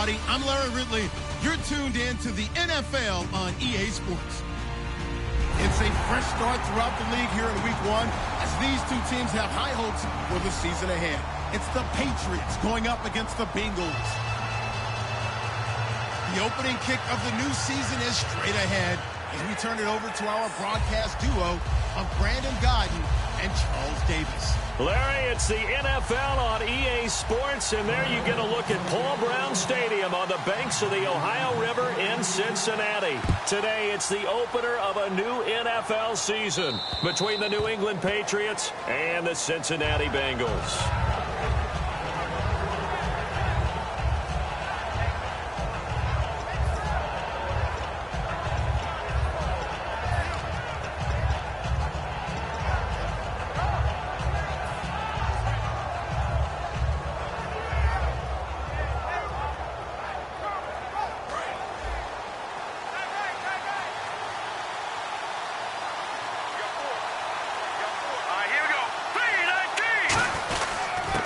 everybody. I'm Larry Ridley. You're tuned in to the NFL on EA Sports. It's a fresh start throughout the league here in Week 1 as these two teams have high hopes for the season ahead. It's the Patriots going up against the Bengals. The opening kick of the new season is straight ahead as we turn it over to our broadcast duo of Brandon Godden and Charles Davis. Larry, it's the NFL on EA Sports, and there you get a look at Paul Brown Stadium on the banks of the Ohio River in Cincinnati. Today, it's the opener of a new NFL season between the New England Patriots and the Cincinnati Bengals.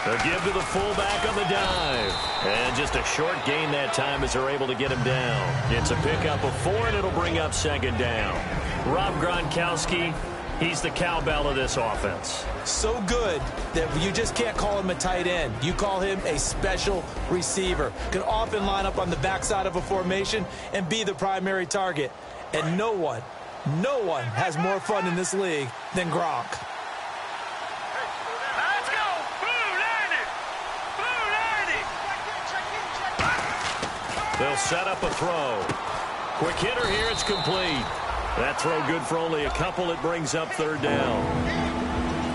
A give to the fullback on the dive. And just a short gain that time as they're able to get him down. It's a pickup of 4, and it'll bring up second down. Rob Gronkowski, he's the cowbell of this offense. So good that you just can't call him a tight end. You call him a special receiver. Can often line up on the backside of a formation and be the primary target. And no one has more fun in this league than Gronk. They'll set up a throw. Quick hitter here, it's complete. That throw good for only a couple. It brings up third down.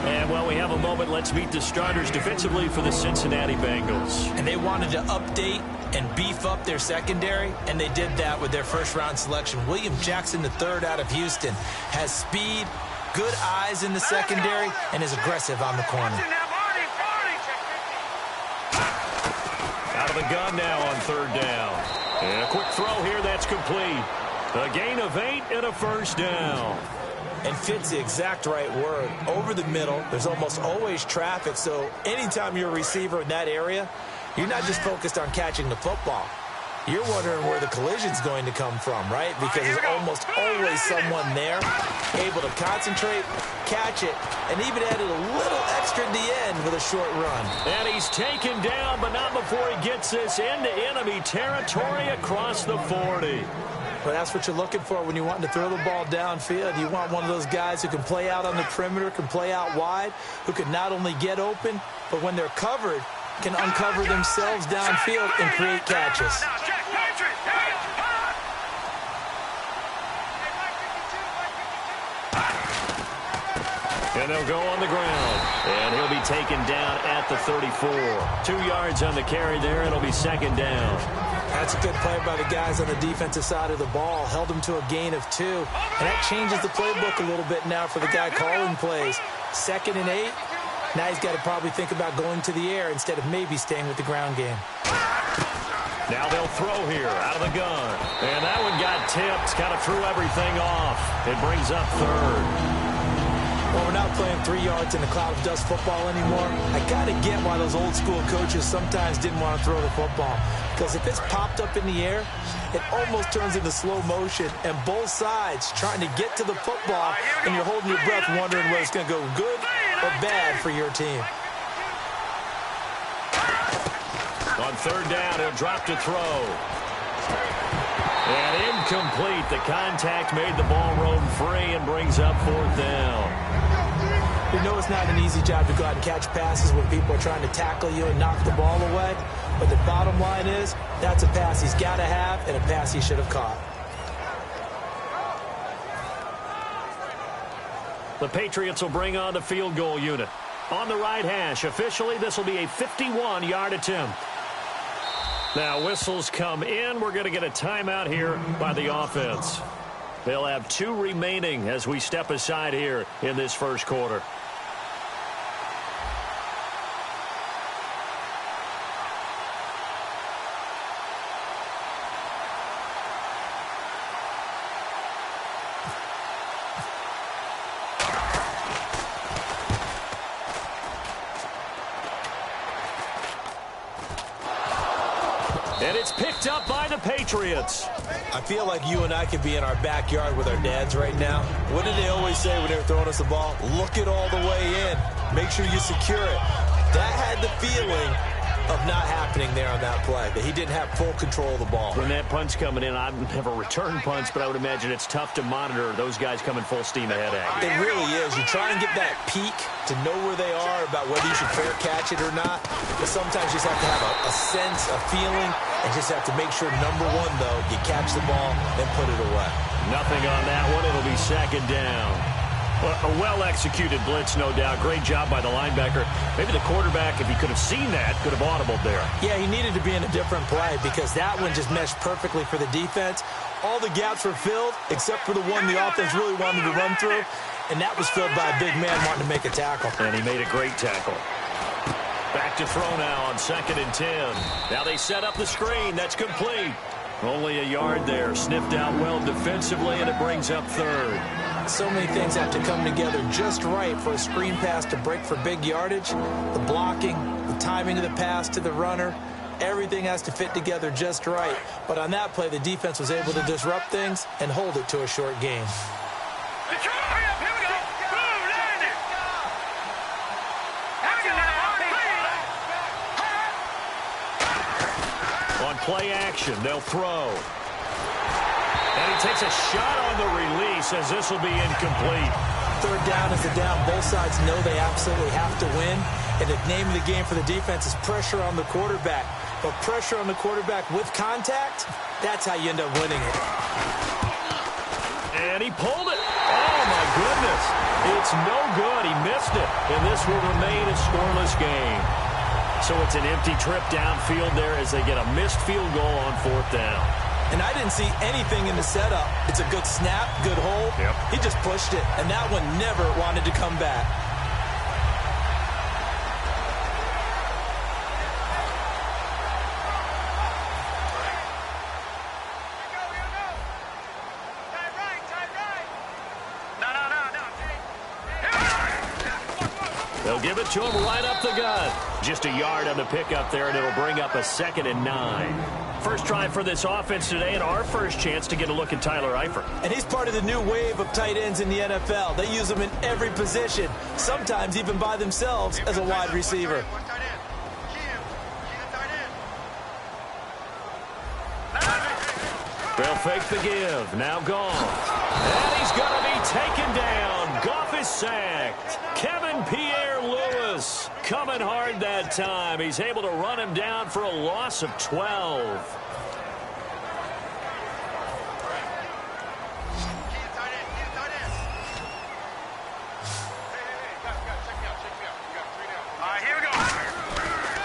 And while we have a moment, let's meet the starters defensively for the Cincinnati Bengals. And they wanted to update and beef up their secondary, and they did that with their first-round selection. William Jackson III out of Houston has speed, good eyes in the secondary, and is aggressive on the corner. Out of the gun now on third down. And a quick throw here, that's complete. A gain of 8 and a first down. And fits the exact right word. Over the middle, there's almost always traffic, so anytime you're a receiver in that area, you're not just focused on catching the football. You're wondering where the collision's going to come from, right? Because there's almost always someone there able to concentrate, catch it, and even added a little extra at the end with a short run. And he's taken down, but not before he gets this into enemy territory across the 40. But that's what you're looking for when you're wanting to throw the ball downfield. You want one of those guys who can play out on the perimeter, can play out wide, who can not only get open, but when they're covered, can uncover themselves downfield and create catches. And they'll go on the ground. And he'll be taken down at the 34. 2 yards on the carry there. It'll be second down. That's a good play by the guys on the defensive side of the ball. Held them to a gain of 2. And that changes the playbook a little bit now for the guy calling plays. 2nd and 8. Now he's got to probably think about going to the air instead of maybe staying with the ground game. Now they'll throw here out of the gun. And that one got tipped. Kind of threw everything off. It brings up third. Well, we're not playing 3 yards in a cloud of dust football anymore. I got to get why those old school coaches sometimes didn't want to throw the football. Because if it's popped up in the air, it almost turns into slow motion. And both sides trying to get to the football, and you're holding your breath wondering whether it's going to go good or bad for your team. On third down, he'll drop to throw. And incomplete. The contact made the ball roam free and brings up fourth down. You know it's not an easy job to go out and catch passes when people are trying to tackle you and knock the ball away. But the bottom line is, that's a pass he's got to have and a pass he should have caught. The Patriots will bring on the field goal unit. On the right hash, officially, this will be a 51-yard attempt. Now, whistles come in. We're going to get a timeout here by the offense. They'll have 2 remaining as we step aside here in this first quarter. It's picked up by the Patriots. I feel like you and I could be in our backyard with our dads right now. What did they always say when they were throwing us the ball? Look it all the way in. Make sure you secure it. That had the feeling of not happening there on that play, that he didn't have full control of the ball. When that punt's coming in, I've never returned punts, but I would imagine it's tough to monitor those guys coming full steam ahead at you. It really is. You try and get that peek to know where they are about whether you should fair catch it or not, but sometimes you just have to have a sense, a feeling, and just have to make sure, number one, though, you catch the ball and put it away. Nothing on that one. It'll be second down. A well-executed blitz, no doubt. Great job by the linebacker. Maybe the quarterback, if he could have seen that, could have audibled there. Yeah, he needed to be in a different play because that one just meshed perfectly for the defense. All the gaps were filled except for the one the offense really wanted to run through, and that was filled by a big man wanting to make a tackle. And he made a great tackle. Back to throw now on 2nd and 10. Now they set up the screen. That's complete. Only a yard there. Sniffed out well defensively, and it brings up 3rd. So many things have to come together just right for a screen pass to break for big yardage. The blocking, the timing of the pass to the runner, everything has to fit together just right. But on that play, the defense was able to disrupt things and hold it to a short game. On play action, they'll throw. And he takes a shot on the release as this will be incomplete. 3rd down is a down. Both sides know they absolutely have to win. And the name of the game for the defense is pressure on the quarterback. But pressure on the quarterback with contact, that's how you end up winning it. And he pulled it. Oh, my goodness. It's no good. He missed it. And this will remain a scoreless game. So it's an empty trip downfield there as they get a missed field goal on 4th down. And I didn't see anything in the setup. It's a good snap, good hold. Yep. He just pushed it, and that one never wanted to come back. They'll give it to him right up the gut. Just a yard on the pickup there, and it'll bring up a 2nd and 9. First try for this offense today, and our first chance to get a look at Tyler Eifert. And he's part of the new wave of tight ends in the NFL. They use them in every position, sometimes even by themselves as a wide receiver. They'll fake the give. Now gone. And he's going to be taken down. Goff is sacked. Kevin Pierre-Louis coming hard that time. He's able to run him down for a loss of 12.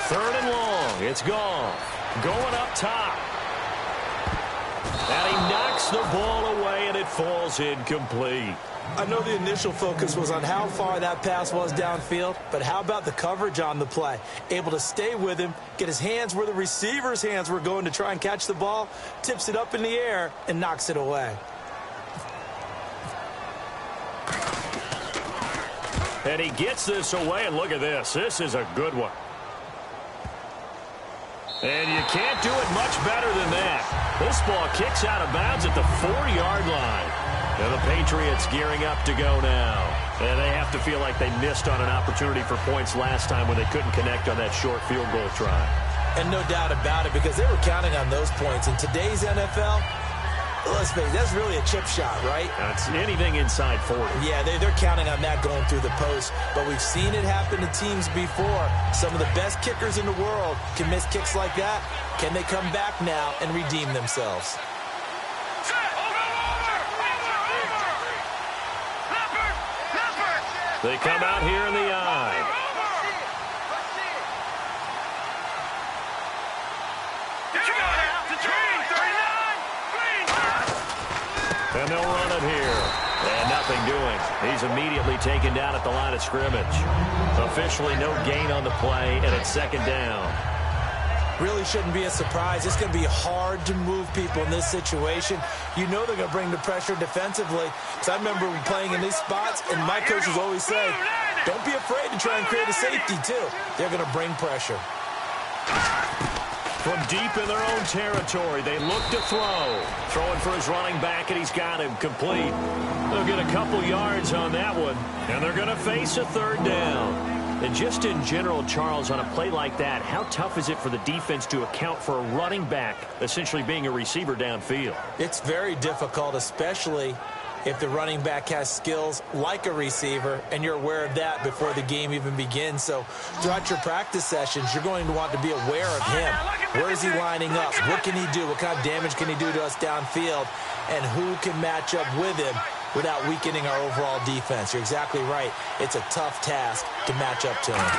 Third and long. It's gone. Going up top. And he knocks the ball away, and it falls incomplete. I know the initial focus was on how far that pass was downfield, but how about the coverage on the play? Able to stay with him, get his hands where the receiver's hands were going to try and catch the ball, tips it up in the air, and knocks it away. And he gets this away, and look at this. This is a good one. And you can't do it much better than that. This ball kicks out of bounds at the 4-yard line. And the Patriots gearing up to go now. And they have to feel like they missed on an opportunity for points last time when they couldn't connect on that short field goal try. And no doubt about it, because they were counting on those points. In today's NFL, let's face it, that's really a chip shot, right? That's anything inside 40. Yeah, they're counting on that going through the post. But we've seen it happen to teams before. Some of the best kickers in the world can miss kicks like that. Can they come back now and redeem themselves? They come out here in the eye. And they'll run it here. And nothing doing. He's immediately taken down at the line of scrimmage. Officially no gain on the play, and it's 2nd down. Really shouldn't be a surprise. It's going to be hard to move people in this situation. You know they're going to bring the pressure defensively. Because I remember playing in these spots, and my coaches always say, don't be afraid to try and create a safety, too. They're going to bring pressure. From deep in their own territory, they look to throw. Throwing for his running back, and he's got him complete. They'll get a couple yards on that one, and they're going to face a third down. And just in general, Charles, on a play like that, how tough is it for the defense to account for a running back essentially being a receiver downfield? It's very difficult, especially if the running back has skills like a receiver, and you're aware of that before the game even begins. So throughout your practice sessions, you're going to want to be aware of him. Where is he lining up? What can he do? What kind of damage can he do to us downfield? And who can match up with him without weakening our overall defense? You're exactly right. It's a tough task to match up to him.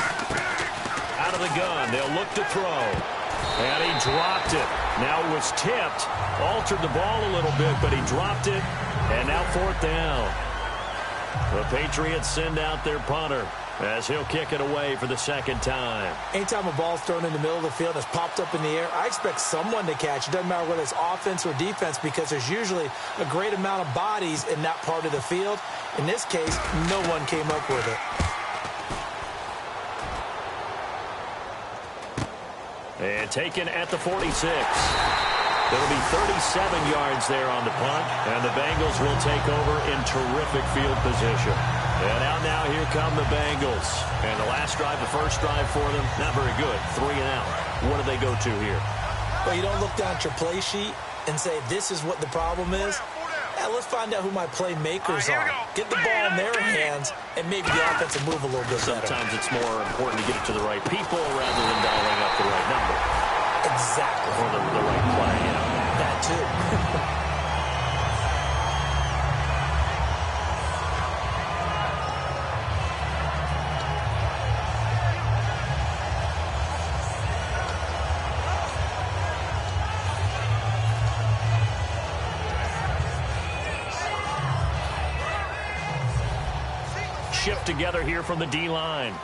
Out of the gun, they'll look to throw. And he dropped it. Now it was tipped. Altered the ball a little bit, but he dropped it. And now fourth down. The Patriots send out their punter as he'll kick it away for the second time. Anytime a ball's thrown in the middle of the field and it's popped up in the air, I expect someone to catch. It doesn't matter whether it's offense or defense, because there's usually a great amount of bodies in that part of the field. In this case, no one came up with it. And taken at the 46. It'll be 37 yards there on the punt, and the Bengals will take over in terrific field position. And out now, here come the Bengals. And the last drive, the first drive for them, not very good. 3 and out. What do they go to here? Well, you don't look down at your play sheet and say, this is what the problem is. Let's find out who my playmakers are. Get the ball in their hands, and maybe the offense will move a little bit better. Sometimes it's more important to get it to the right people rather than dialing up the right number. Exactly. Or the right play, you know. That too. Shift together here from the D-line.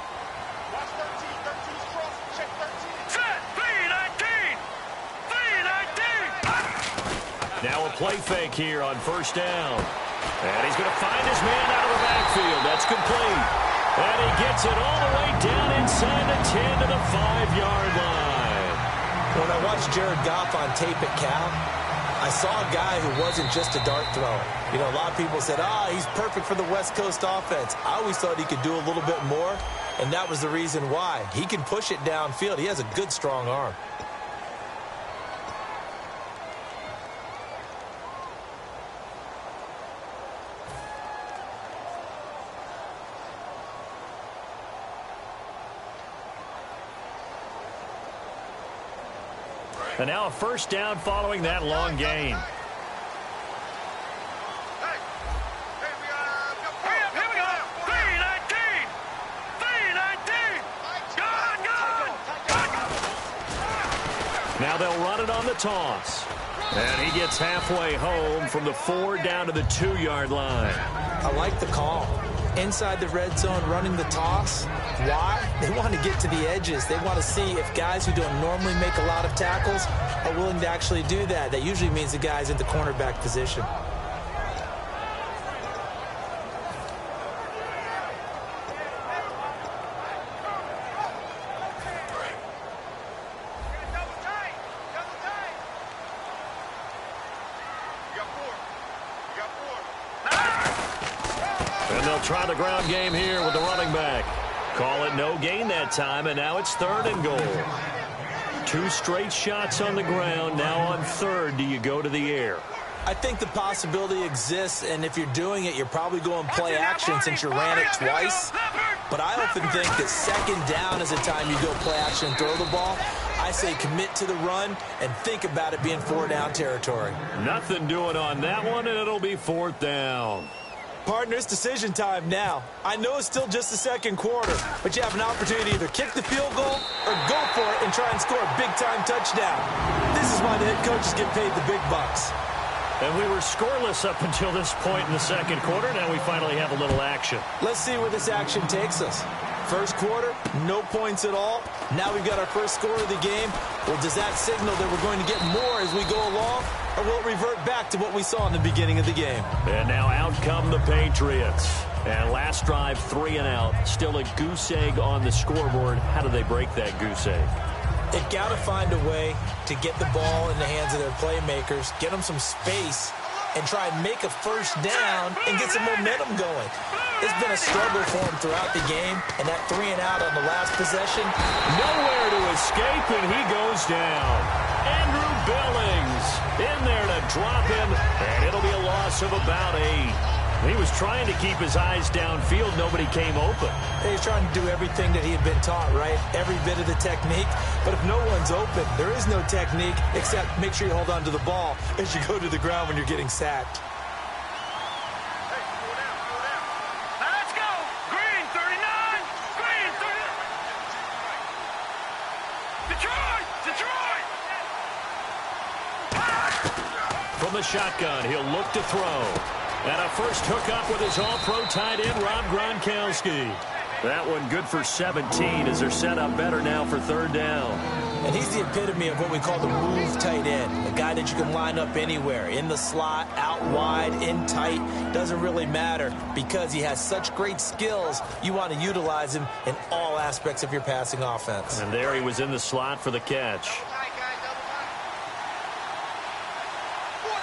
Now a play fake here on first down. And he's going to find his man out of the backfield. That's complete. And he gets it all the way down inside the 10 to the 5-yard line. When I watched Jared Goff on tape at Cal, I saw a guy who wasn't just a dart thrower. You know, a lot of people said, he's perfect for the West Coast offense. I always thought he could do a little bit more, and that was the reason why. He can push it downfield. He has a good, strong arm. And now a first down following that long gain. Now they'll run it on the toss. And he gets halfway home from the 4 down to the 2-yard line. I like the call. Inside the red zone, running the toss. Why? They want to get to the edges. They want to see if guys who don't normally make a lot of tackles are willing to actually do that. That usually means the guy's in the cornerback position. Try the ground game here with the running back. Call it no gain that time, and now it's 3rd and goal. 2 straight shots on the ground. Now on 3rd, do you go to the air? I think the possibility exists, and if you're doing it, you're probably going play action since you ran it twice. But I often think that 2nd down is the time you go play action and throw the ball. I say commit to the run and think about it being 4-down territory. Nothing doing on that one, and it'll be 4th down. Partner, it's decision time now. I know it's still just the 2nd quarter, but you have an opportunity to either kick the field goal or go for it and try and score a big-time touchdown. This is why the head coaches get paid the big bucks. And we were scoreless up until this point in the 2nd quarter. Now we finally have a little action. Let's see where this action takes us. First quarter, no points at all. Now we've got our first score of the game. Well, does that signal that we're going to get more as we go along? Or will it revert back to what we saw in the beginning of the game? And now out come the Patriots. And last drive, 3 and out. Still a goose egg on the scoreboard. How do they break that goose egg? They've got to find a way to get the ball in the hands of their playmakers, get them some space, and try and make a first down and get some momentum going. It's been a struggle for him throughout the game, and that 3 and out on the last possession. Nowhere to escape, and he goes down. Andrew Billings in there to drop him, and it'll be a loss of about 8. He was trying to keep his eyes downfield. Nobody came open. He's trying to do everything that he had been taught, right? Every bit of the technique. But if no one's open, there is no technique except make sure you hold on to the ball as you go to the ground when you're getting sacked. Now let's go. Green 39. Green 39. Detroit. From the shotgun, he'll look to throw. And a first hookup with his all-pro tight end, Rob Gronkowski. That one good for 17 as they're set up better now for third down. And he's the epitome of what we call the move tight end. A guy that you can line up anywhere. In the slot, out wide, in tight. Doesn't really matter because he has such great skills. You want to utilize him in all aspects of your passing offense. And there he was in the slot for the catch.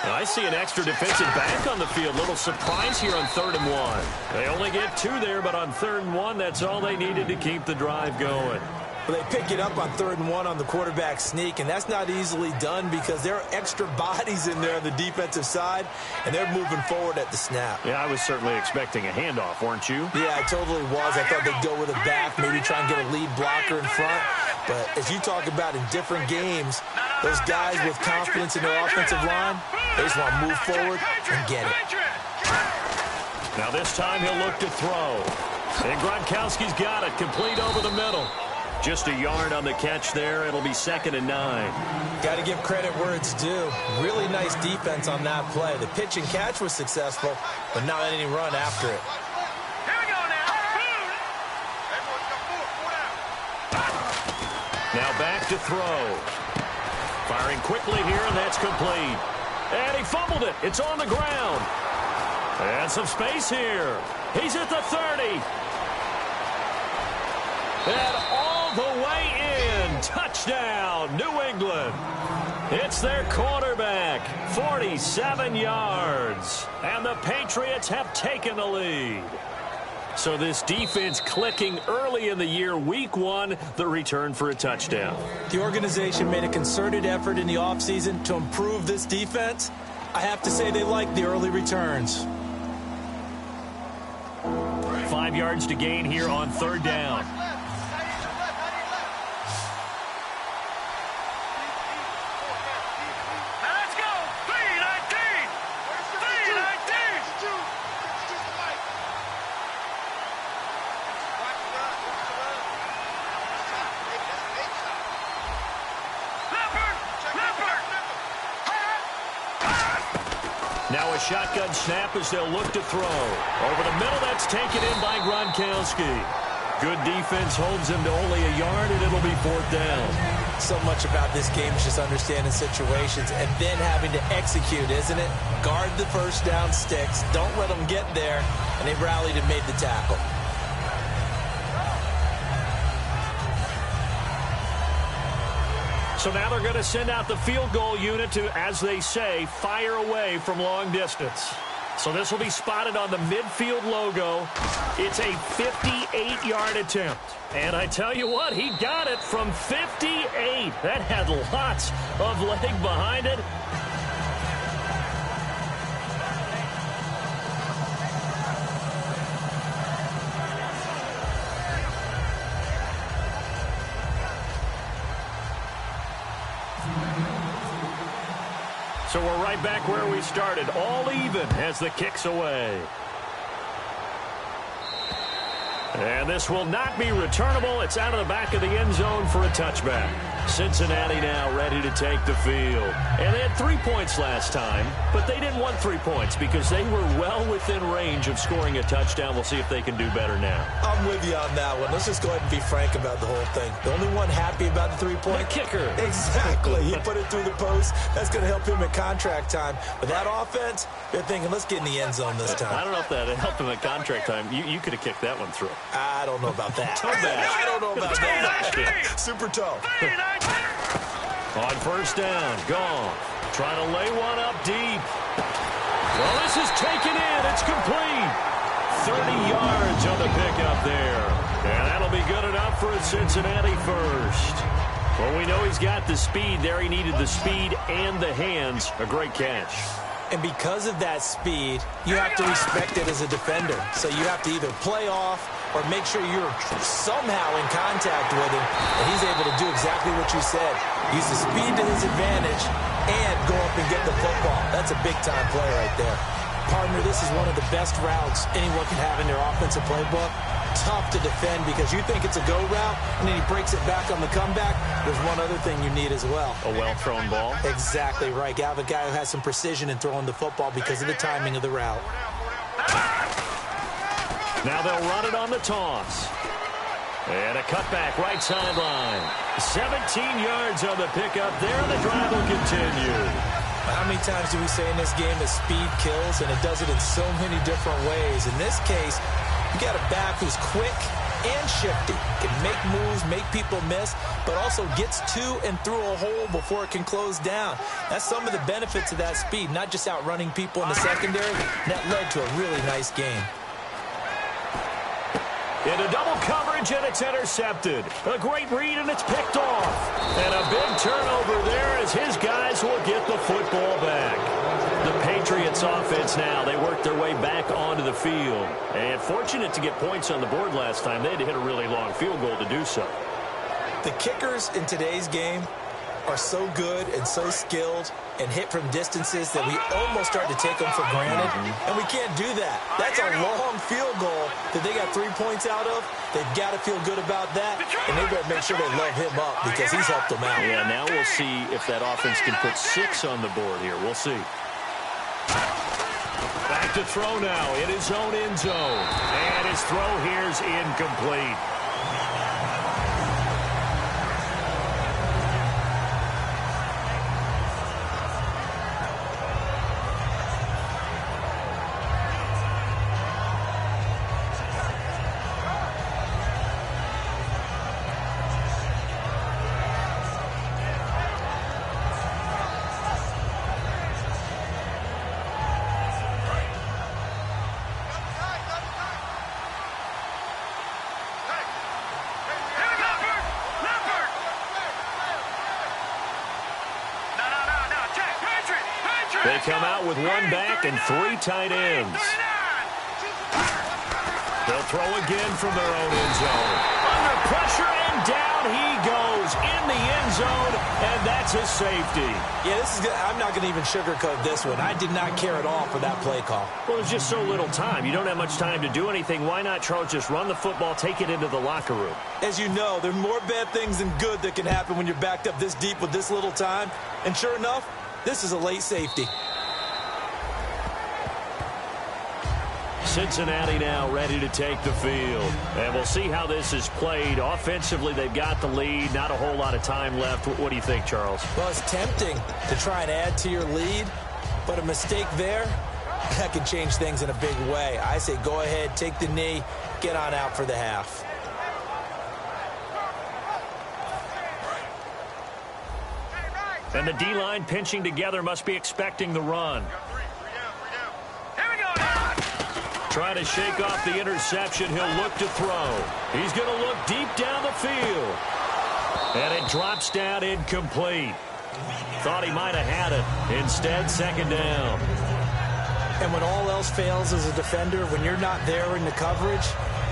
I see an extra defensive back on the field. Little surprise here on 3rd and 1. They only get 2 there, but on 3rd and 1, that's all they needed to keep the drive going. Well, they pick it up on 3rd and 1 on the quarterback sneak, and that's not easily done because there are extra bodies in there on the defensive side, and they're moving forward at the snap. Yeah, I was certainly expecting a handoff, weren't you? Yeah, I totally was. I thought they'd go with a back, maybe try and get a lead blocker in front. But as you talk about in different games, those guys with confidence in their offensive line, they just want to move forward and get it. Now this time he'll look to throw. And Gronkowski's got it, complete over the middle. Just a yard on the catch there. It'll be 2nd and 9. Got to give credit where it's due. Really nice defense on that play. The pitch and catch was successful, but not any run after it. Here we go now. Now back to throw. Firing quickly here, and that's complete. And he fumbled it. It's on the ground. And some space here. He's at the 30. And all the way in. Touchdown, New England. It's their quarterback. 47 yards. And the Patriots have taken the lead. So this defense clicking early in the year, week 1, the return for a touchdown. The organization made a concerted effort in the offseason to improve this defense. I have to say they like the early returns. 5 yards to gain here on 3rd down. Now a shotgun snap as they'll look to throw. Over the middle, that's taken in by Gronkowski. Good defense holds him to only a yard, and it'll be 4th down. So much about this game is just understanding situations and then having to execute, isn't it? Guard the first down sticks. Don't let them get there. And they rallied and made the tackle. So now they're going to send out the field goal unit to, as they say, fire away from long distance. So this will be spotted on the midfield logo. It's a 58-yard attempt. And I tell you what, he got it from 58. That had lots of leg behind it. So we're right back where we started, all even as the kick's away. And this will not be returnable. It's out of the back of the end zone for a touchback. Cincinnati now ready to take the field. And they had 3 points last time, but they didn't want 3 points because they were well within range of scoring a touchdown. We'll see if they can do better now. I'm with you on that one. Let's just go ahead and be frank about the whole thing. The only one happy about the 3-point? The kicker. Exactly. He put it through the post. That's going to help him at contract time. But that offense, they're thinking, let's get in the end zone this time. I don't know if that helped him at contract time. You could have kicked that one through. I don't know about that. Toe bash. I don't know about that. Super toe. On first down, Goff trying to lay one up deep. Well, this is taken in. It's complete. 30 yards on the pickup there. And that'll be good enough for a Cincinnati first. Well, we know he's got the speed there. He needed the speed and the hands. A great catch. And because of that speed, you have to respect it as a defender. So you have to either play off or make sure you're somehow in contact with him. And he's able to do exactly what you said. Use the speed to his advantage and go up and get the football. That's a big-time play right there. Partner, this is one of the best routes anyone can have in their offensive playbook. Tough to defend because you think it's a go route, and then he breaks it back on the comeback. There's one other thing you need as well. A well-thrown ball? Exactly right. You have a guy who has some precision in throwing the football because of the timing of the route. Now they'll run it on the toss. And a cutback right sideline. 17 yards on the pickup there, and the drive will continue. How many times do we say in this game that speed kills, and it does it in so many different ways? In this case, you got a back who's quick and shifty, can make moves, make people miss, but also gets to and through a hole before it can close down. That's some of the benefits of that speed, not just outrunning people in the secondary. And that led to a really nice game. Into double coverage, and it's intercepted. A great read, and it's picked off. And a big turnover there as his guys will get the football back. The Patriots offense now, they work their way back onto the field. And fortunate to get points on the board last time. They had to hit a really long field goal to do so. The kickers in today's game are so good and so skilled and hit from distances that we almost start to take them for granted. And we can't do that. That's a long field goal that they got 3 points out of. They've got to feel good about that, and they better make sure they love him up because he's helped them out. Yeah, now we'll see if that offense can put 6 on the board here. We'll see. Back to throw now in his own end zone. And his throw here's incomplete. They come out with one back and 3 tight ends. They'll throw again from their own end zone. Under pressure, and down he goes in the end zone, and that's a safety. Yeah, this is good. I'm not going to even sugarcoat this one. I did not care at all for that play call. Well, there's just so little time. You don't have much time to do anything. Why not, Charles, just run the football, take it into the locker room? As you know, there are more bad things than good that can happen when you're backed up this deep with this little time. And sure enough, this is a late safety. Cincinnati now ready to take the field. And we'll see how this is played. Offensively, they've got the lead. Not a whole lot of time left. What do you think, Charles? Well, it's tempting to try and add to your lead, but a mistake there, that can change things in a big way. I say go ahead, take the knee, get on out for the half. And the D-line pinching together must be expecting the run. Trying to shake off the interception. He'll look to throw. He's going to look deep down the field. And it drops down incomplete. Thought he might have had it. Instead, second down. And when all else fails as a defender, when you're not there in the coverage,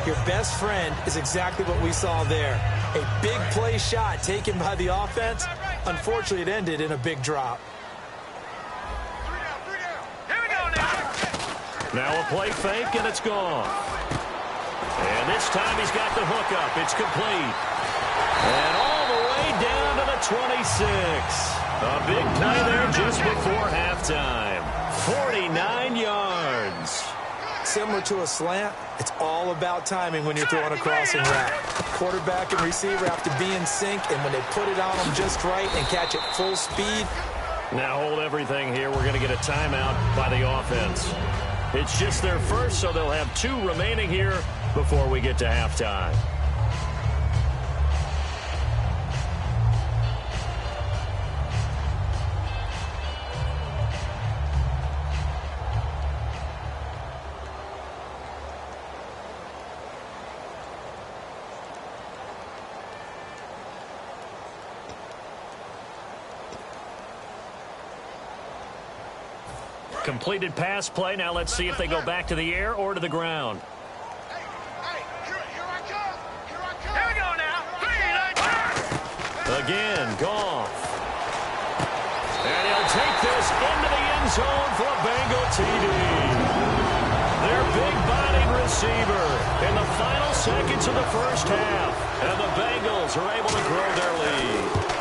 your best friend is exactly what we saw there. A big play shot taken by the offense. Unfortunately, it ended in a big drop. Now a play fake, and it's gone. And this time he's got the hook up. It's complete. And all the way down to the 26. A big play there just before halftime. 49 yards. Similar to a slant, it's all about timing when you're throwing a crossing route. Quarterback and receiver have to be in sync, and when they put it on them just right and catch it full speed. Now hold everything here. We're going to get a timeout by the offense. It's just their first, so they'll have 2 remaining here before we get to halftime. Completed pass play. Now let's see if they go back to the air or to the ground. Here we go now. 3, 9, Again, Goff. And he'll take this into the end zone for a Bengal TD. Their big-bodied receiver in the final seconds of the first half. And the Bengals are able to grow their lead.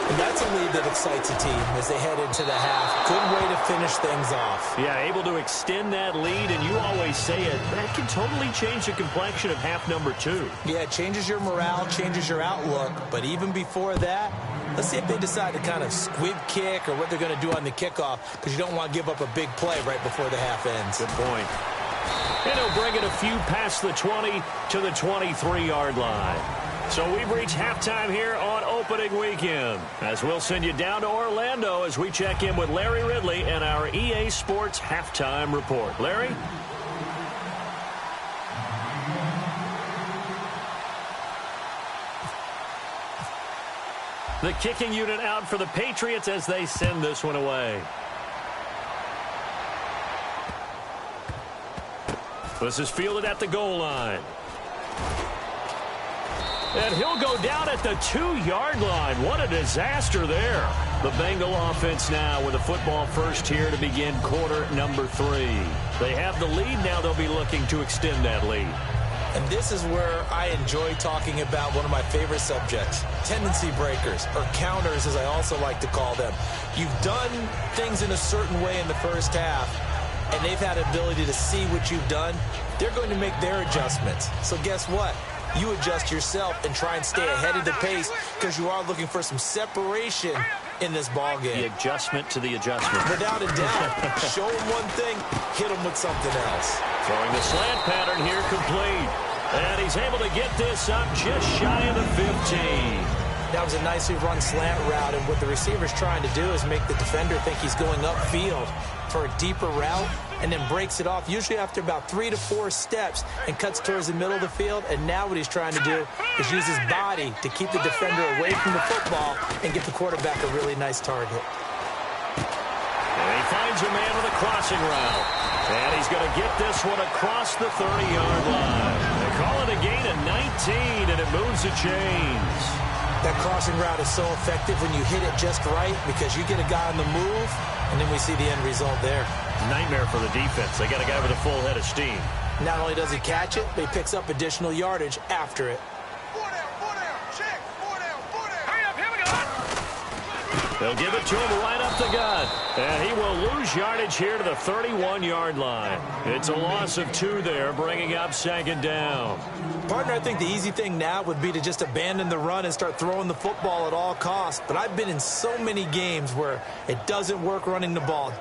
And that's a lead that excites a team as they head into the half. Good way to finish things off. Yeah, able to extend that lead, and you always say it, that can totally change the complexion of half number 2. Yeah, it changes your morale, changes your outlook. But even before that, let's see if they decide to kind of squib kick or what they're going to do on the kickoff, because you don't want to give up a big play right before the half ends. Good point. And he'll bring it a few past the 20 to the 23-yard line. So we've reached halftime here on opening weekend, as we'll send you down to Orlando as we check in with Larry Ridley and our EA Sports Halftime Report. Larry? The kicking unit out for the Patriots as they send this one away. This is fielded at the goal line. And he'll go down at the 2-yard line. What a disaster there. The Bengal offense now with a football first here to begin quarter number 3. They have the lead. Now they'll be looking to extend that lead. And this is where I enjoy talking about one of my favorite subjects, tendency breakers, or counters as I also like to call them. You've done things in a certain way in the first half, and they've had an ability to see what you've done. They're going to make their adjustments. So guess what? You adjust yourself and try and stay ahead of the pace because you are looking for some separation in this ball game. The adjustment to the adjustment. Without a doubt. Show them one thing, hit them with something else. Throwing the slant pattern here complete. And he's able to get this up just shy of the 15. That was a nicely run slant route, and what the receiver's trying to do is make the defender think he's going upfield for a deeper route, and then breaks it off, usually after about 3 to 4 steps, and cuts towards the middle of the field. And now what he's trying to do is use his body to keep the defender away from the football and get the quarterback a really nice target. And he finds a man with a crossing route. And he's going to get this one across the 30-yard line. They call it a gain of 19, and it moves the chains. That crossing route is so effective when you hit it just right because you get a guy on the move, and then we see the end result there. Nightmare for the defense. They got a guy with a full head of steam. Not only does he catch it, but he picks up additional yardage after it. 4 down, check, 4 down. Hurry up, here we go. They'll give it to him right up the gut. And he will lose yardage here to the 31-yard line. It's a loss of 2 there, bringing up second down. Partner, I think the easy thing now would be to just abandon the run and start throwing the football at all costs. But I've been in so many games where it doesn't work running the ball,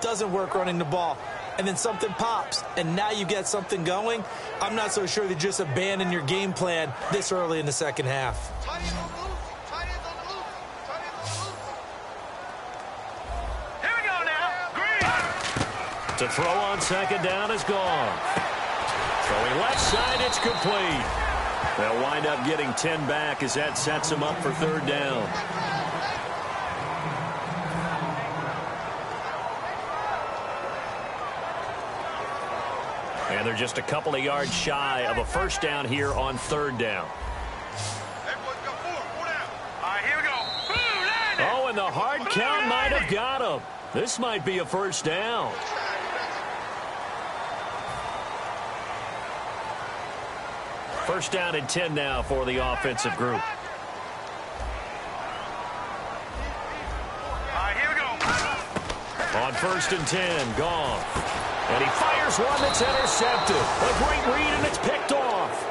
and then something pops, and now you get something going. I'm not so sure that just abandon your game plan this early in the second half. Here we go now. Green. To throw on second down is gone. Throwing left side, it's complete. They'll wind up getting 10 back as that sets them up for third down. And they're just a couple of yards shy of a first down here on third down. That boy's got 4 down. All right, here we go. Boom, Oh, and the hard count might have got him. This might be a first down. First down and 10 now for the offensive group. All right, here we go. On first and 10, Goff. And he fires one that's intercepted. A great read, and it's picked off.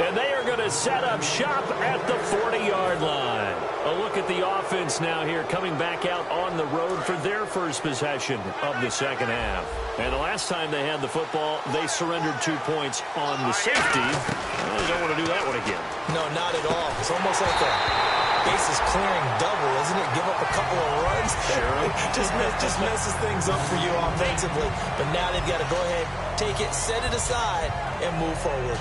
And they are going to set up shop at the 40-yard line. A look at the offense now here coming back out on the road for their first possession of the second half. And the last time they had the football, they surrendered 2 points on the safety. Well, they don't want to do that one again. No, not at all. It's almost like a bases clearing double, isn't it? Give up a couple of runs. Sure. just messes things up for you offensively. But now they've got to go ahead, take it, set it aside, and move forward.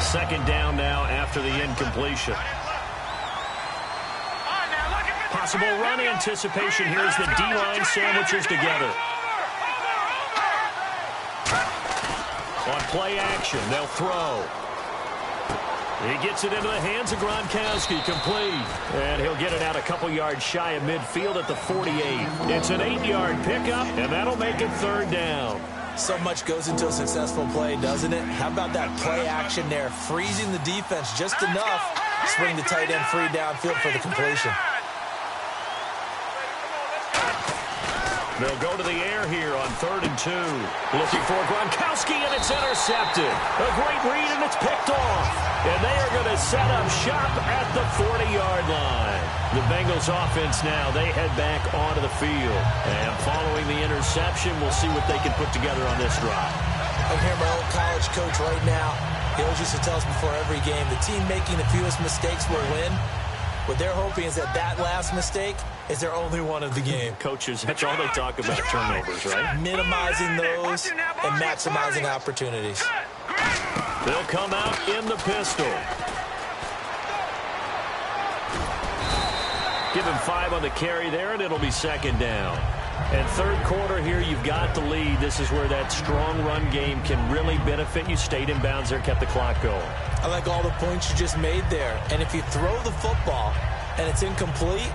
Second down now after the incompletion. Possible run anticipation here as the D-line sandwiches together. On play action, they'll throw. He gets it into the hands of Gronkowski, complete. And he'll get it out a couple yards shy of midfield at the 48. It's an 8-yard pickup, and that'll make it third down. So much goes into a successful play, doesn't it? How about that play action there? Freezing the defense just enough to swing the tight end free downfield for the completion. They'll go to the air here on 3rd and 2. Looking for Gronkowski, and it's intercepted. A great read, and it's picked off. And they are going to set up shop at the 40-yard line. The Bengals offense now, they head back onto the field. And following the interception, we'll see what they can put together on this drive. I hear my old college coach right now. He always used to tell us before every game, the team making the fewest mistakes will win. What they're hoping is that last mistake is their only one of the game. Coaches, that's all they talk about, turnovers, right? Minimizing those and maximizing opportunities. They'll come out in the pistol. Give him 5 on the carry there, and it'll be 2nd down. And 3rd quarter here, you've got the lead. This is where that strong run game can really benefit you. Stayed in bounds there, kept the clock going. I like all the points you just made there. And if you throw the football and it's incomplete,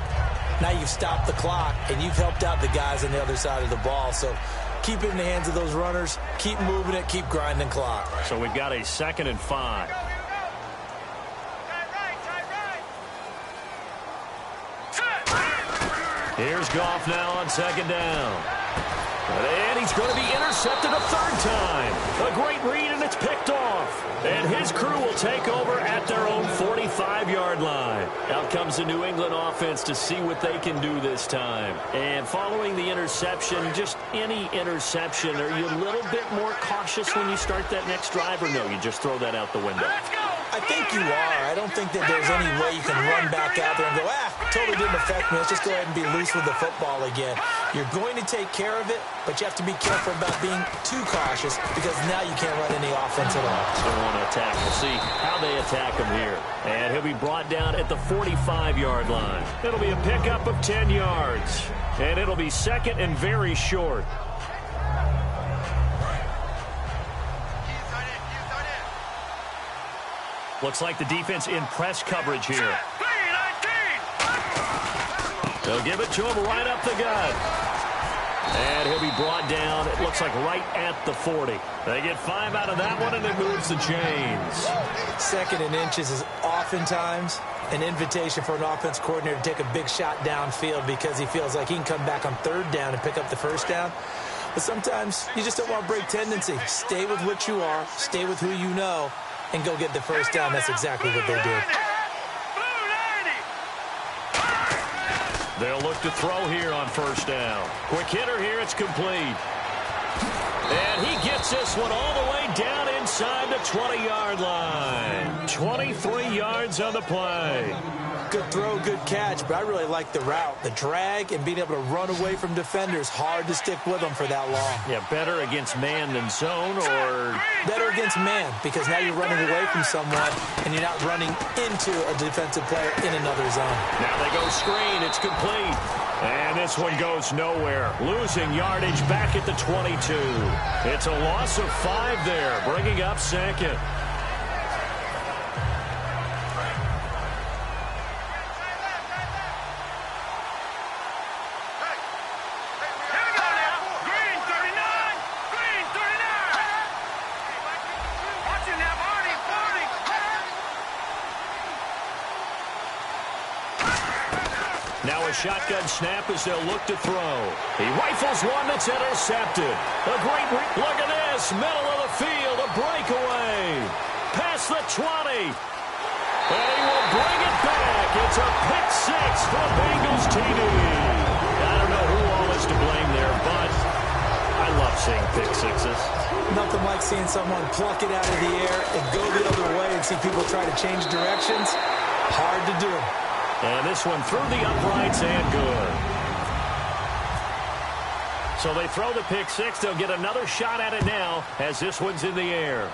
now you've stopped the clock and you've helped out the guys on the other side of the ball. So keep it in the hands of those runners. Keep moving it. Keep grinding clock. So we've got a 2nd and 5. Here's Goff now on 2nd down. And he's going to be intercepted a 3rd time. A great read, and it's picked off. And his crew will take over at their own 45-yard line. Out comes the New England offense to see what they can do this time. And following the interception, just any interception, are you a little bit more cautious when you start that next drive, or no, you just throw that out the window? I think you are. I don't think that there's any way you can run back out there and go, totally didn't affect me. Let's just go ahead and be loose with the football again. You're going to take care of it, but you have to be careful about being too cautious because now you can't run any offense at all. They want to attack. We'll see how they attack him here. And he'll be brought down at the 45-yard line. It'll be a pickup of 10 yards. And it'll be 2nd and very short. Looks like the defense in press coverage here. They'll give it to him right up the gut. And he'll be brought down, it looks like right at the 40. They get 5 out of that one, and it moves the chains. 2nd and inches is oftentimes an invitation for an offense coordinator to take a big shot downfield because he feels like he can come back on 3rd down and pick up the 1st down. But sometimes you just don't want to break tendency. Stay with what you are, stay with who you know, and go get the 1st down. That's exactly what they did. They'll look to throw here on 1st down. Quick hitter here, it's complete. And he gets this one all the way down inside the 20-yard line. 23 yards on the play. Good throw, good catch, but I really like the route. The drag and being able to run away from defenders. Hard to stick with them for that long. Yeah, better against man than zone, or better against man, because now you're running away from someone and you're not running into a defensive player in another zone. Now they go screen. It's complete. And this one goes nowhere. Losing yardage back at the 22. It's a loss of 5 there, bringing up 2nd. Shotgun snap as they'll look to throw. He rifles one that's intercepted. A great look at this. Middle of the field. A breakaway. Past the 20. And he will bring it back. It's a pick 6 for Bengals TD. I don't know who all is to blame there, but I love seeing pick 6s. Nothing like seeing someone pluck it out of the air and go the other way and see people try to change directions. Hard to do. And this one through the uprights and good. So they throw the pick 6. They'll get another shot at it now as this one's in the air.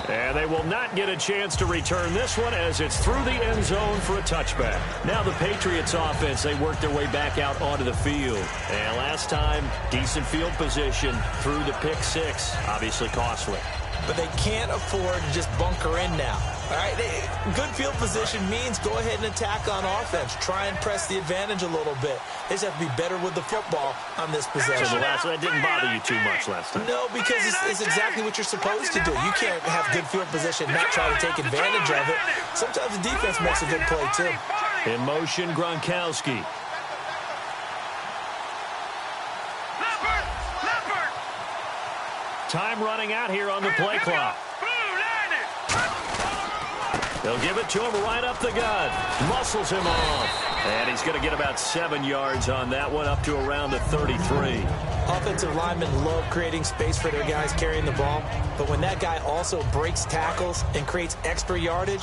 And they will not get a chance to return this one as it's through the end zone for a touchback. Now the Patriots offense, they work their way back out onto the field. And last time, decent field position through the pick six. Obviously costly. But they can't afford to just bunker in now. All right, good field position means go ahead and attack on offense. Try and press the advantage a little bit. They just have to be better with the football on this possession. So that didn't bother you too much last time. No, because it's exactly what you're supposed to do. You can't have good field position and not try to take advantage of it. Sometimes the defense makes a good play, too. In motion, Gronkowski. Time running out here on the play clock. They'll give it to him right up the gut. Muscles him off. And he's going to get about 7 yards on that one, up to around the 33. Offensive linemen love creating space for their guys carrying the ball. But when that guy also breaks tackles and creates extra yardage,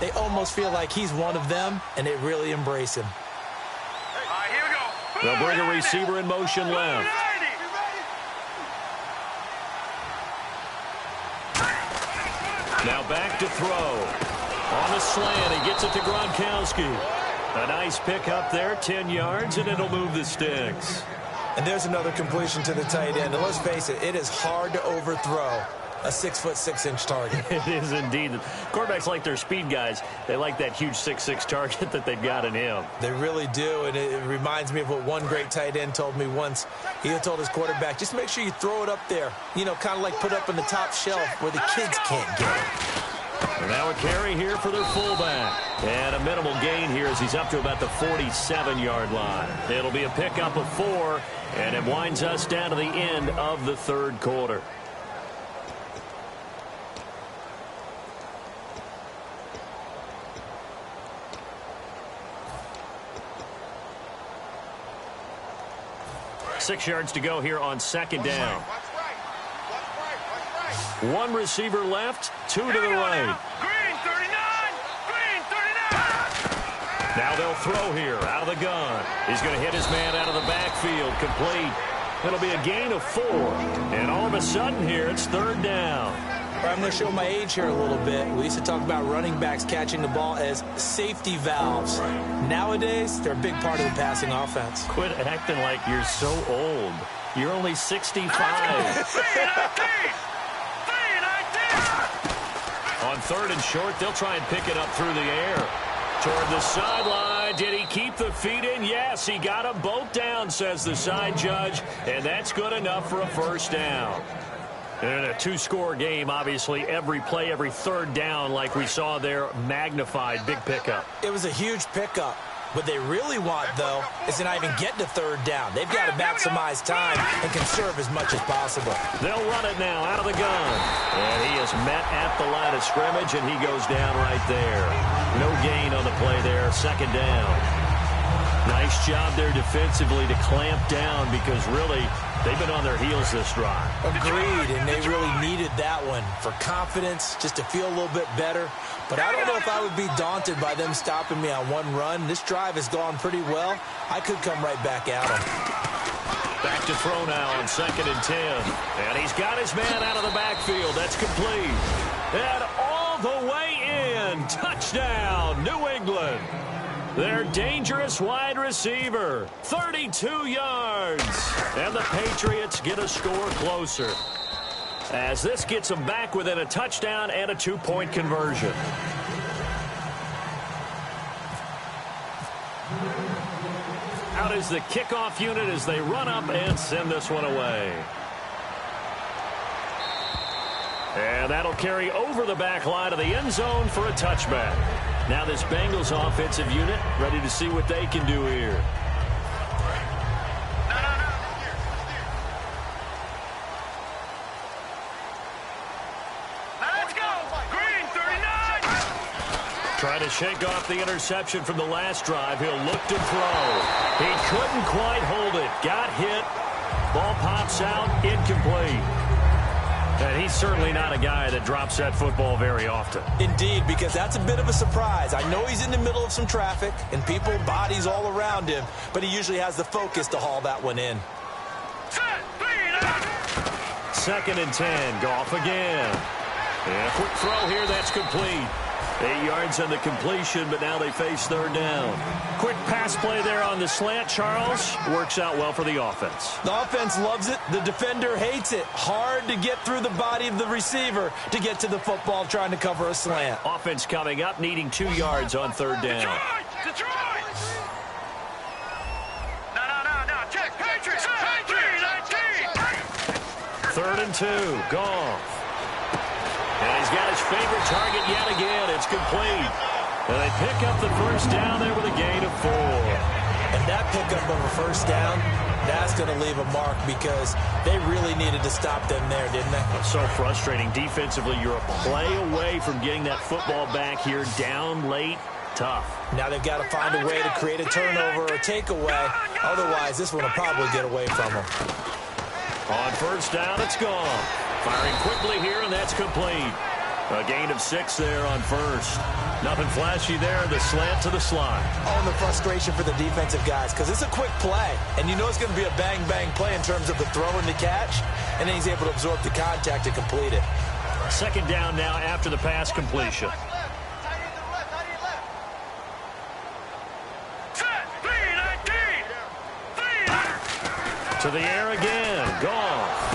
they almost feel like he's one of them, and they really embrace him. Here we go. They'll bring a receiver in motion left. Now back to throw. On the slant, he gets it to Gronkowski. A nice pick up there, 10 yards, and it'll move the sticks. And there's another completion to the tight end. And let's face it, it is hard to overthrow a 6'6" target. It is indeed. Quarterbacks like their speed guys. They like that huge 6'6" target that they've got in him. They really do, and it reminds me of what one great tight end told me once. He had told his quarterback, just make sure you throw it up there. You know, kind of like put up in the top shelf where the kids can't get it. And now a carry here for their fullback. And a minimal gain here as he's up to about the 47-yard line. It'll be a pickup of 4, and it winds us down to the end of the third quarter. Six yards to go here on second down. One receiver left, 2 to the right. Green 39! Green 39! Now they'll throw here out of the gun. He's going to hit his man out of the backfield, complete. It'll be a gain of 4. And all of a sudden here, it's third down. I'm going to show my age here a little bit. We used to talk about running backs catching the ball as safety valves. Nowadays, they're a big part of the passing offense. Quit acting like you're so old. You're only 65. On third and short, they'll try and pick it up through the air. Toward the sideline. Did he keep the feet in? Yes, he got them both down, says the side judge. And that's good enough for a first down. In a two-score game, obviously, every play, every third down, like we saw there, magnified, big pickup. It was a huge pickup. What they really want, though, is to not even get to third down. They've got to maximize time and conserve as much as possible. They'll run it now out of the gun. And he is met at the line of scrimmage, and he goes down right there. No gain on the play there, second down. Nice job there defensively to clamp down because really they've been on their heels this drive. Agreed, and they really needed that one for confidence, just to feel a little bit better. But I don't know if I would be daunted by them stopping me on one run. This drive has gone pretty well. I could come right back at them. Back to throw now on 2nd and 10. And he's got his man out of the backfield. That's complete. And all the way in. Touchdown, New England. Their dangerous wide receiver, 32 yards. And the Patriots get a score closer, as this gets them back within a touchdown and a 2-point conversion. Out is the kickoff unit as they run up and send this one away. And that'll carry over the back line of the end zone for a touchback. Now this Bengals offensive unit ready to see what they can do here. Let's go! Green 39! Trying to shake off the interception from the last drive. He'll look to throw. He couldn't quite hold it. Got hit. Ball pops out. Incomplete. And he's certainly not a guy that drops that football very often. Indeed, because that's a bit of a surprise. I know he's in the middle of some traffic and people, bodies all around him, but he usually has the focus to haul that one in. 2nd and 10. Goff again. And a quick throw here, that's complete. 8 yards on the completion, but now they face third down. Quick pass play there on the slant, Charles. Works out well for the offense. The offense loves it. The defender hates it. Hard to get through the body of the receiver to get to the football trying to cover a slant. Offense coming up, needing 2 yards on third down. Detroit! No. Check. Patriots. 3rd and 2. Goff. And he's got his favorite target yet again. It's complete. And they pick up the first down there with a gain of 4. And that pickup of a first down, that's going to leave a mark because they really needed to stop them there, didn't they? It's so frustrating. Defensively, you're a play away from getting that football back here down late. Tough. Now they've got to find a way to create a turnover or takeaway. Otherwise, this one will probably get away from them. On first down, it's gone. Firing quickly here, and that's complete. A gain of 6 there on first. Nothing flashy there. The slant to the slot. Oh, and the frustration for the defensive guys because it's a quick play. And you know it's going to be a bang-bang play in terms of the throw and the catch. And then he's able to absorb the contact and complete it. 2nd down now after the pass completion. To the air again. Goff.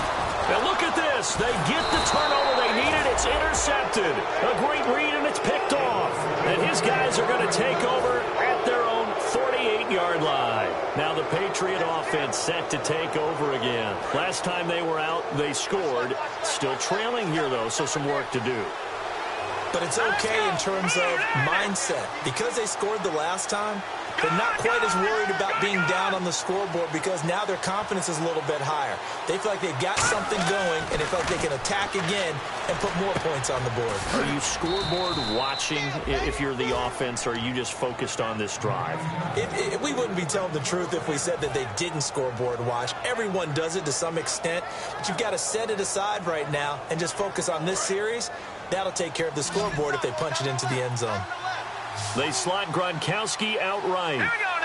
And look at this. They get the turnover they needed. It's intercepted. A great read, and it's picked off. And his guys are going to take over at their own 48-yard line. Now the Patriot offense set to take over again. Last time they were out, they scored. Still trailing here, though, so some work to do. But it's okay in terms of mindset. Because they scored the last time, they're not quite as worried about being down on the scoreboard because now their confidence is a little bit higher. They feel like they've got something going, and they feel like they can attack again and put more points on the board. Are you scoreboard watching if you're the offense, or are you just focused on this drive? We wouldn't be telling the truth if we said that they didn't scoreboard watch. Everyone does it to some extent, but you've got to set it aside right now and just focus on this series. That'll take care of the scoreboard if they punch it into the end zone. They slot Gronkowski outright. Here we go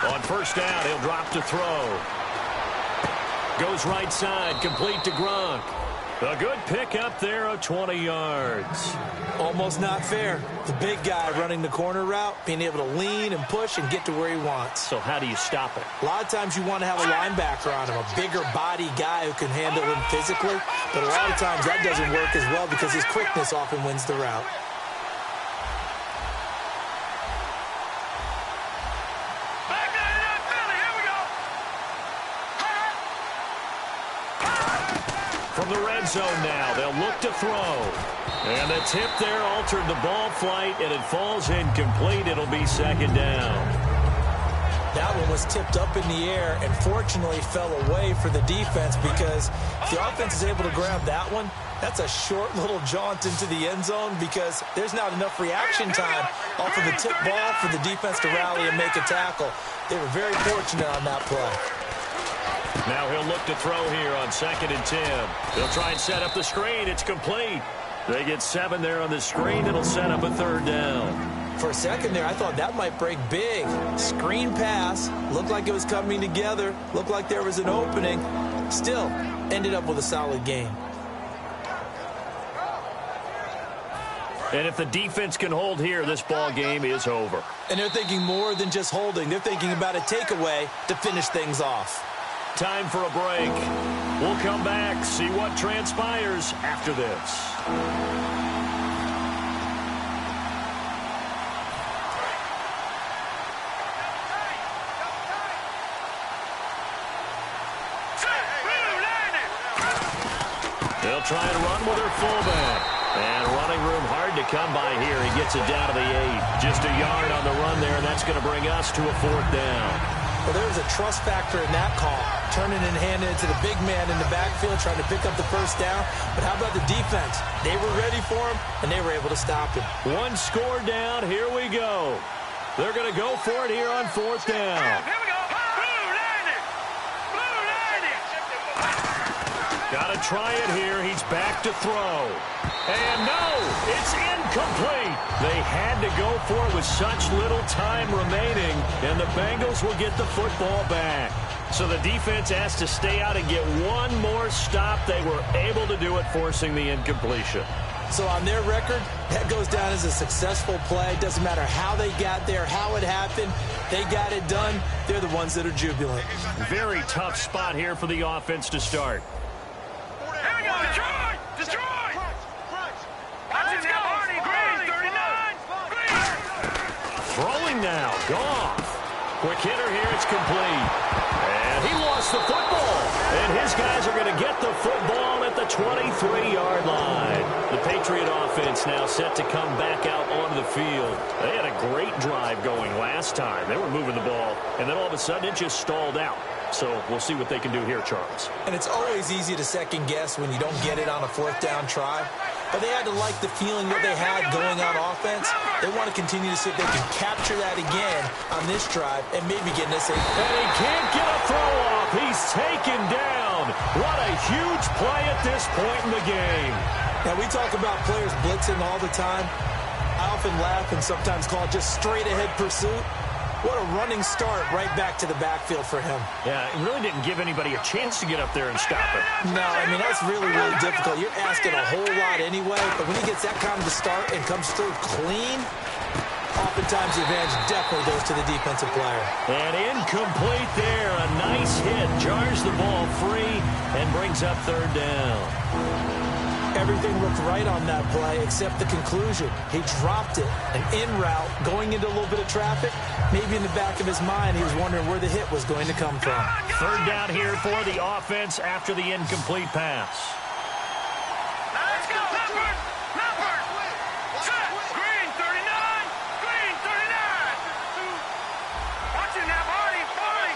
now. On first down, he'll drop to throw. Goes right side, complete to Gronk. A good pick up there of 20 yards. Almost not fair. The big guy running the corner route, being able to lean and push and get to where he wants. So how do you stop it? A lot of times you want to have a linebacker on him, a bigger body guy who can handle him physically. But a lot of times that doesn't work as well because his quickness often wins the route. From the red zone now, they'll look to throw. And the tip there altered the ball flight, and it falls incomplete. It'll be 2nd down. That one was tipped up in the air and fortunately fell away for the defense because if the offense is able to grab that one, that's a short little jaunt into the end zone because there's not enough reaction time off of the tip ball for the defense to rally and make a tackle. They were very fortunate on that play. Now he'll look to throw here on 2nd and 10. They'll try and set up the screen. It's complete. They get 7 there on the screen. It'll set up a 3rd down. For a second there, I thought that might break big. Screen pass. Looked like it was coming together. Looked like there was an opening. Still, ended up with a solid game. And if the defense can hold here, this ball game is over. And they're thinking more than just holding. They're thinking about a takeaway to finish things off. Time for a break. We'll come back, see what transpires after this. They'll try and run with their fullback. And running room hard to come by here. He gets it down to the 8. Just a yard on the run there, and that's going to bring us to a 4th down. Well, there's a trust factor in that call. Turning and handing it to the big man in the backfield, trying to pick up the first down. But how about the defense? They were ready for him, and they were able to stop him. 1 score down. Here we go. They're going to go for it here on 4th down. Here we go. Blue landing. Blue landing. Got to try it here. He's back to throw. And no, it's incomplete. They had to go for it with such little time remaining, and the Bengals will get the football back. So the defense has to stay out and get one more stop. They were able to do it, forcing the incompletion. So on their record, that goes down as a successful play. Doesn't matter how they got there, how it happened. They got it done. They're the ones that are jubilant. Very tough spot here for the offense to start. Here we go. Detroit! Detroit! Let's go. Marty Green, 39. Green. Throwing now. Goff. Quick hitter here. It's complete. And he lost the football. And his guys are going to get the football at the 23-yard line. The Patriot offense now set to come back out onto the field. They had a great drive going last time. They were moving the ball, and then all of a sudden it just stalled out. So we'll see what they can do here, Charles. And it's always easy to second guess when you don't get it on a fourth down try. But they had to like the feeling that they had going on offense. They want to continue to see if they can capture that again on this drive and maybe get in a safe. And he can't get a throw off. He's taken down. What a huge play at this point in the game. Now, we talk about players blitzing all the time. I often laugh and sometimes call it just straight-ahead pursuit. What a running start right back to the backfield for him. Yeah, it really didn't give anybody a chance to get up there and stop it. No, I mean, that's really, really difficult. You're asking a whole lot anyway, but when he gets that kind of a start and comes through clean, oftentimes the advantage definitely goes to the defensive player. And incomplete there. A nice hit. Jars the ball free and brings up third down. Everything looked right on that play except the conclusion. He dropped it, an in route, going into a little bit of traffic. Maybe in the back of his mind, he was wondering where the hit was going to come from. Third down here for the offense after the incomplete pass. Let's go. Leopard. Leopard. Set. Green, 39. Green, 39. Watch it now, Marty. Marty.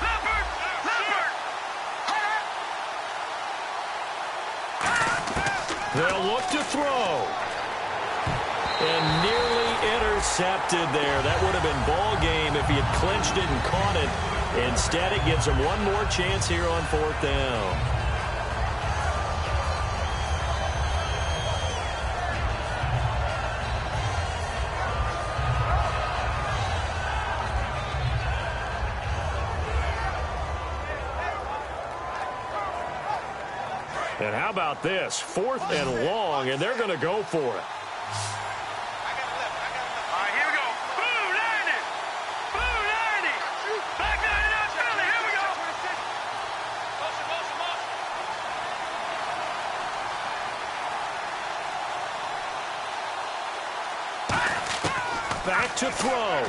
Leopard. Leopard. They'll look to throw. And nearly intercepted there. That would have been ball game if he had clinched it and caught it. Instead, it gives him one more chance here on fourth down. And how about this? 4th and long, and they're going to go for it. All right, here we go. Boom, landed. Boom, landed. Back 99, Philly. Here we go. Motion, motion, motion. Back to throw.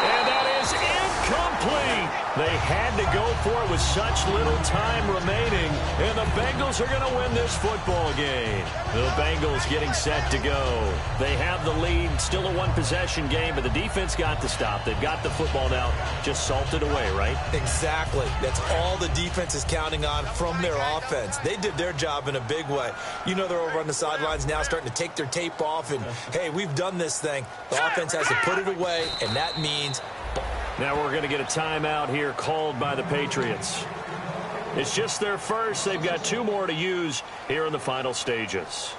And that is incomplete. They had to go for it with such little time remaining, and the Bengals are going to win this football game. The Bengals getting set to go. They have the lead, still a one-possession game, but the defense got the stop. They've got the football now, just salted away, right? Exactly. That's all the defense is counting on from their offense. They did their job in a big way. You know they're over on the sidelines now starting to take their tape off, and, hey, we've done this thing. The offense has to put it away, and that means... Now we're going to get a timeout here called by the Patriots. It's just their first. They've got 2 more to use here in the final stages.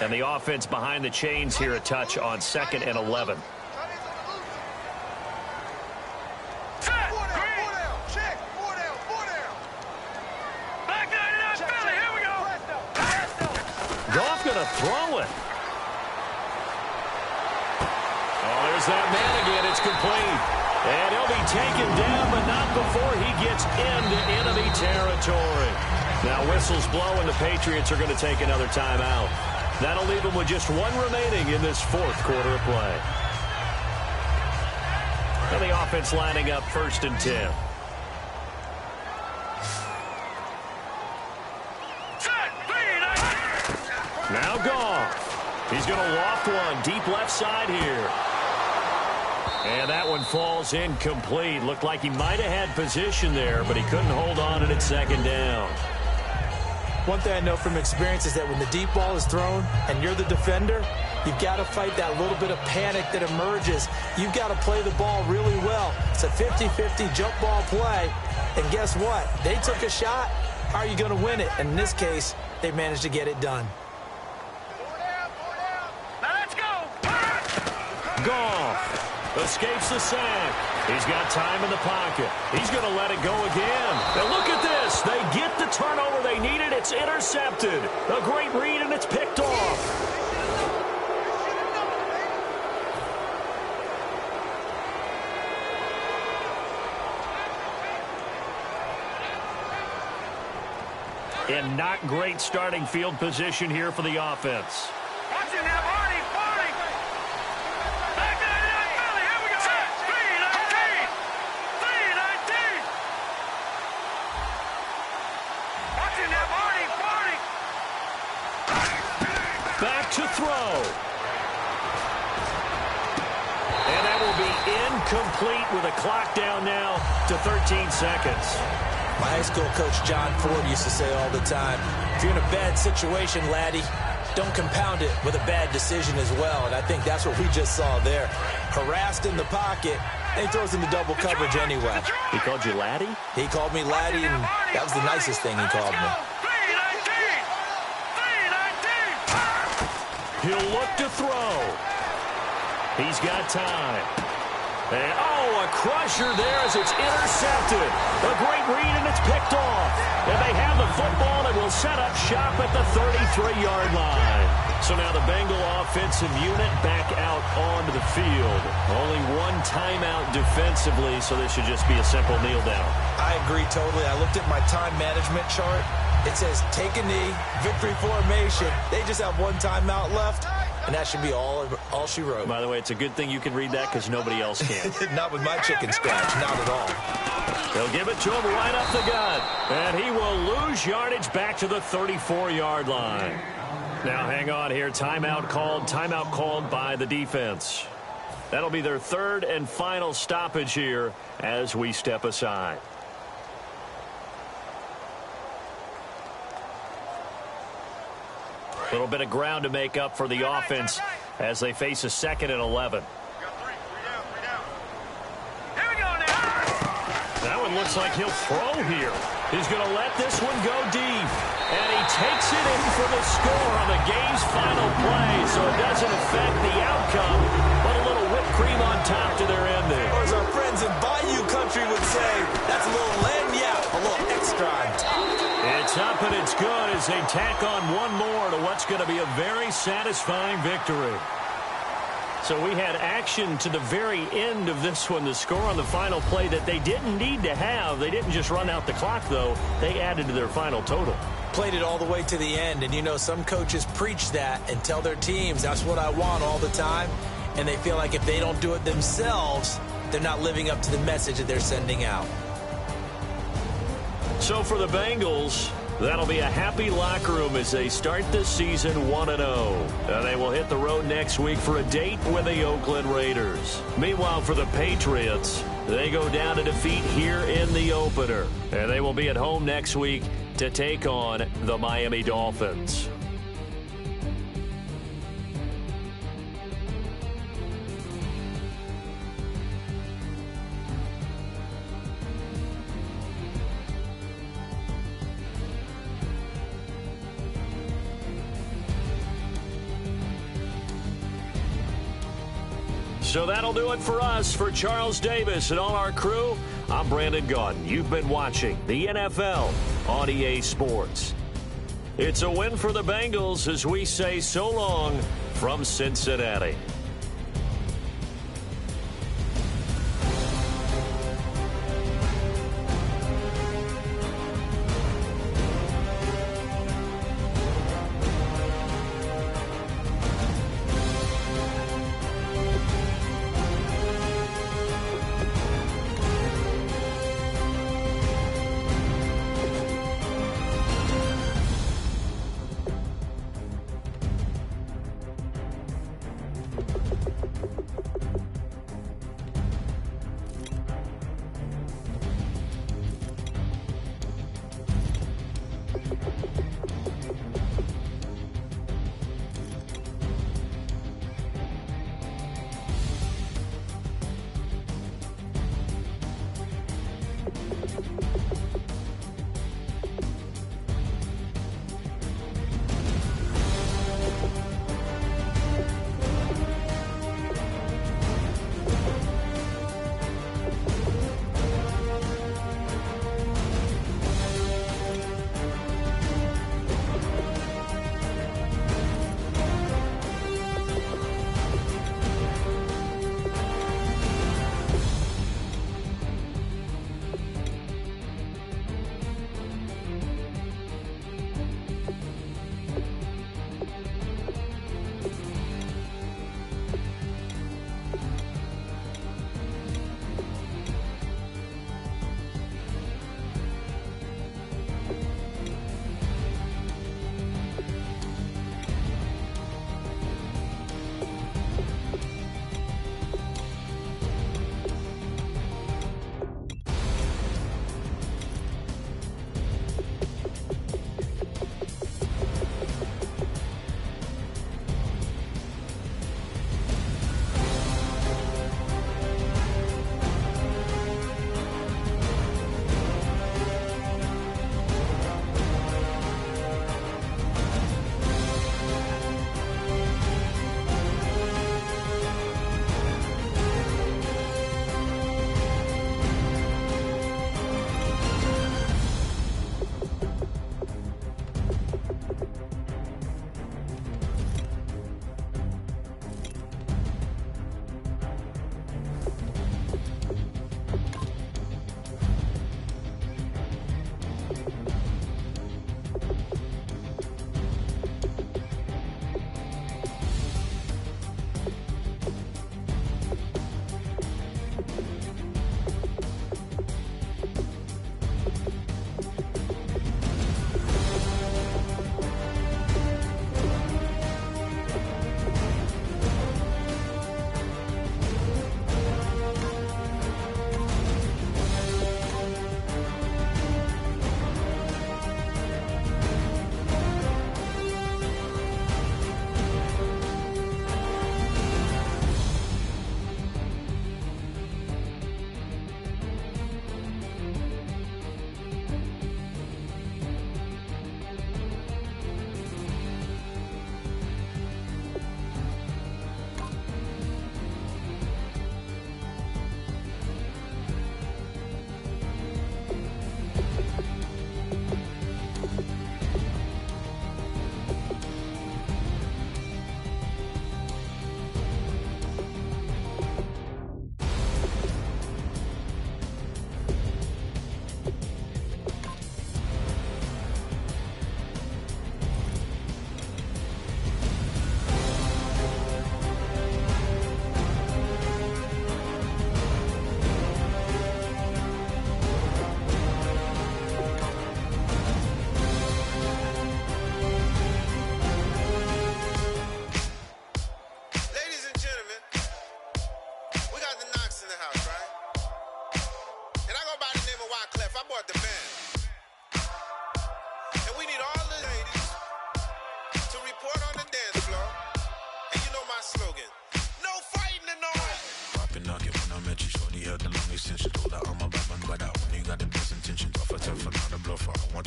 And the offense behind the chains here a touch on 2nd and 11. Set. Green. Check. 4 down. 4 down. Back 99, Philly. Here we go. Goff going to throw it. Oh, there's that man again. It's complete. And he'll be taken down, but not before he gets into enemy territory. Now whistles blow, and the Patriots are going to take another timeout. That'll leave them with just 1 remaining in this 4th quarter of play. And the offense lining up 1st and 10. Now Goff. He's going to loft one deep left side here. And that one falls incomplete. Looked like he might have had position there, but he couldn't hold on, and it's 2nd down. One thing I know from experience is that when the deep ball is thrown and you're the defender, you've got to fight that little bit of panic that emerges. You've got to play the ball really well. It's a 50-50 jump ball play. And guess what? They took a shot. How are you going to win it? And in this case, they managed to get it done. Now let's go. Goff escapes the sack. He's got time in the pocket. He's going to let it go again. Now look at this. They get the turnover they needed. It's intercepted. A great read, and it's picked off. And not great starting field position here for the offense. Watch it now, Barney. Back to the Philly. Here we go. 3-19. 3-19. Watch it now, Barney. Back to throw. And that will be incomplete with a clock down now to 13 seconds. My high school coach, John Ford, used to say all the time, if you're in a bad situation, laddie, don't compound it with a bad decision as well. And I think that's what we just saw there. Harassed in the pocket, and he throws into double coverage anyway. He called you laddie? He called me laddie, and that was the nicest thing he called me. 3-19. He'll look to throw. He's got time. And, a crusher there as it's intercepted. A great read, and it's picked off. And they have the football and will set up shop at the 33-yard line. So now the Bengal offensive unit back out onto the field. Only one timeout defensively, so this should just be a simple kneel down. I agree totally. I looked at my time management chart. It says take a knee, victory formation. They just have one timeout left. And that should be all she wrote. By the way, it's a good thing you can read that because nobody else can. Not with my chicken scratch. Not at all. They'll give it to him right up the gut. And he will lose yardage back to the 34-yard line. Now, hang on here. Timeout called by the defense. That'll be their third and final stoppage here as we step aside. A little bit of ground to make up for the offense as they face a 2nd and 11. That one looks like he'll throw here. He's going to let this one go deep. And he takes it in for the score on the game's final play, so it doesn't affect the outcome, but a little whipped cream on top to their ending. Or as our friends in Bayou Country would say, that's a little lagniappe, a little extra on top. It's up and it's good as they tack on one more to what's going to be a very satisfying victory. So we had action to the very end of this one, the score on the final play that they didn't need to have. They didn't just run out the clock, though. They added to their final total. Played it all the way to the end, and you know some coaches preach that and tell their teams that's what I want all the time, and they feel like if they don't do it themselves, they're not living up to the message that they're sending out. So for the Bengals, that'll be a happy locker room as they start this season 1-0. They will hit the road next week for a date with the Oakland Raiders. Meanwhile, for the Patriots, they go down to defeat here in the opener. And they will be at home next week to take on the Miami Dolphins. So that'll do it for us. For Charles Davis and all our crew, I'm Brandon Gaudin. You've been watching the NFL on EA Sports. It's a win for the Bengals as we say so long from Cincinnati.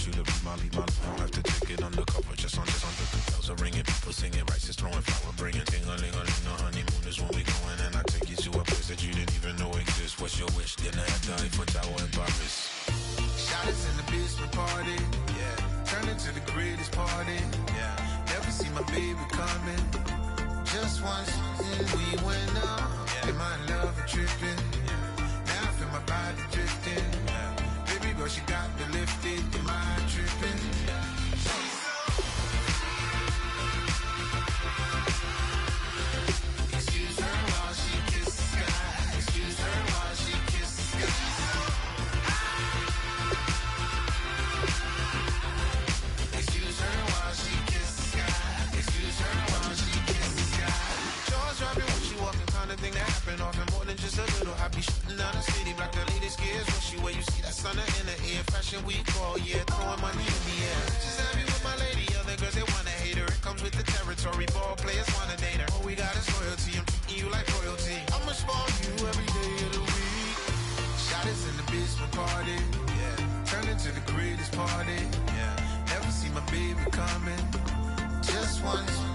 you to be my lead, don't have to take it undercover. Just under the bells are ringing, people singing, rice is throwing flower, bringing ting-a-ling-a-ling. The honeymoon is when we going, and I take you to a place that you didn't even know exists. What's your wish? Dinner at the Eiffel Tower in Paris. Shot is in the basement party, yeah. Turn into the greatest party, yeah. Never see my baby coming. Just once, we went up, yeah. And my love was tripping, yeah. Now I feel my body drifting, yeah. Baby girl, she got me lifted, am I tripping? Excuse her while she kisses the sky. Excuse her while she kisses the sky. Excuse her while she kisses the sky. Excuse her while she kisses the sky. Jaws dropping when she walking, kind of thing that happen often, more than just a little. I be shooting down the city, black the latest gears. When she where you see that sun in the air, fashion week all year, throwing money in the air. Just happy with my lady, other girls they wanna hate her. It comes with the territory, ball players wanna date her. All we got is loyalty, I'm treating you like royalty. I'ma spoil you every day of the week. Shot is in the basement party, yeah. Turn into the greatest party, yeah. Never see my baby coming. Just once.